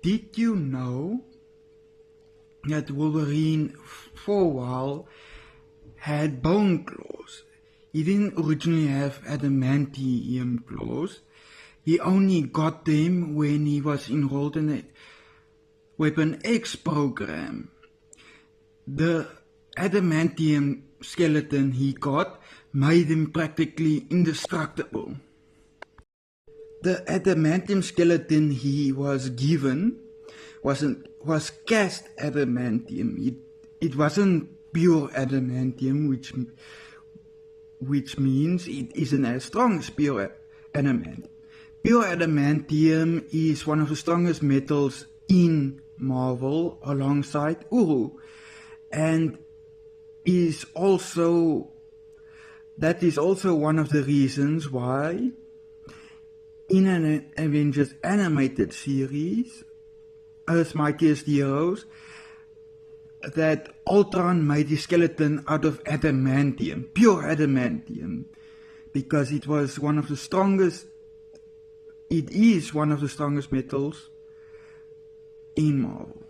Did you know that Wolverine for a while had bone claws? He didn't originally have adamantium claws. He only got them when he was enrolled in the Weapon X program. The adamantium skeleton he got made him practically indestructible. The adamantium skeleton he was given was cast adamantium. It wasn't pure adamantium, which means it isn't as strong as pure adamantium. Pure adamantium is one of the strongest metals in Marvel alongside Uru, and that is also one of the reasons why in an Avengers animated series, Earth's Mightiest Heroes, that Ultron made his skeleton out of adamantium, pure adamantium, because it is one of the strongest metals in Marvel.